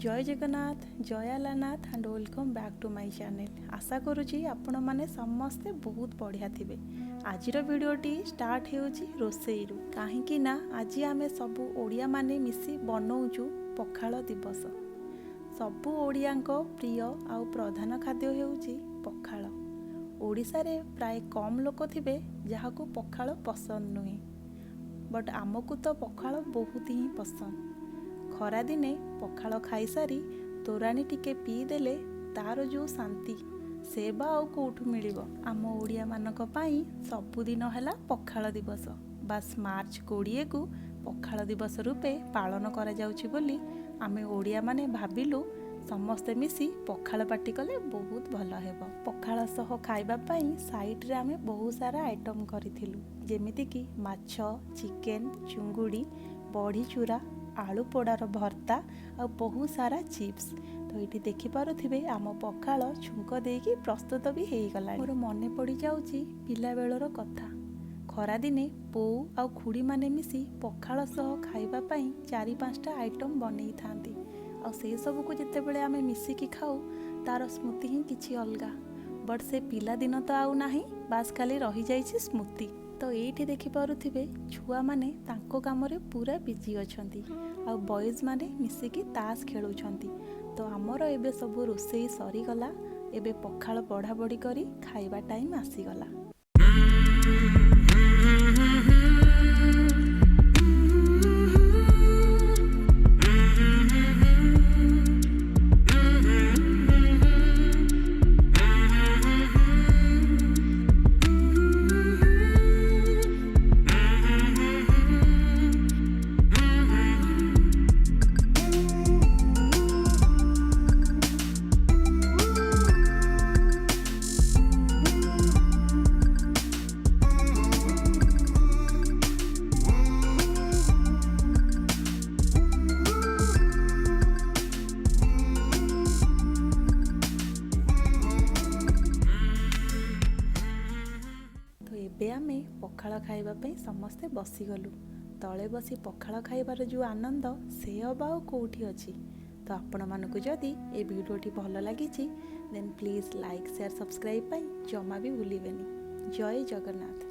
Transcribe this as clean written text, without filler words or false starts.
जय जगन्नाथ जय Alanath and welcome back to my channel. आशा करुँची आपण मैंने समस्ते बहुत बढ़िया थिबे। आजिर वीडियोटी स्टार्ट होउची रोसेई रु काहेकि ना आज आमे सबु ओडिया माने मिसी बनाउचु पखाल दिवस। सबु ओडियांको प्रिय आउ प्रधान खाद्य हेउची पखाल। ओडिशा रे प्राय कम लोक थिबे जहाकू पखाल पसंद नुहे, बट आमको तो पखाल बहुत ही पसंद। खरा दिने पखाल खाई सारी तोराणी टिके पी देले तार जो शांति से बा आउ कोठु मिलिबो। आम ओडिया मानक पई सबुदिन हैला पखाल दिवस। बास मार्च 20 को पखाल दिवस रूपे पालन करा जाउछि बोली आमे ओडिया माने भाबिलु समस्ते मिसी पखाल पार्टी कले बहुत भल हेबो। पखाल सह खाइबा पई साइड रे आमे बहुत सारा आइटम करिथिलु, जेमिति कि माछ, चिकेन, चुंगुड़ी, बड़ी चूरा, आलू पोड़ार भर्ता और बहुत सारा चिप्स। तो ये देखि पारुथिबे आम पखाल छुंक देकी प्रस्तुत भी हो गला। मोर मने पड़ी जाउची पिला बेलर कथा। खरा दिने बोऊ आ खुड़ी माने मिसी पखाल सह खाइबा पई 4-5टा आइटम बनै थांती। आ से सब को जिते बेले आमे मिसिकी खाऊ तार स्मृति ही किछि अलगा। बट से पिला दिन तो आउ नाही, बास खाली रही जाइछि स्मृति। तो ये देखि पारुथिबे छुआ माने तांको कामरे पूरा बिजी अछंती आ बॉयज माने मिसिकी तास खेलुछंती। तो आमर एबे सब रोसेई सरी गला, एबे पखाल पढ़ा पढ़ी करी खाइबा टाइम आसी गला। एबे आमे पखाल खाइबा पई समस्ते बसीगलु। तले बसी पखाल खाइबार जो आनंद से अबा कोठी अछि। तो आपण मानकु जदि ए वीडियोटी भल लागिछि then please like share subscribe पई जमा भी भूलिबेनी। जय जगन्नाथ।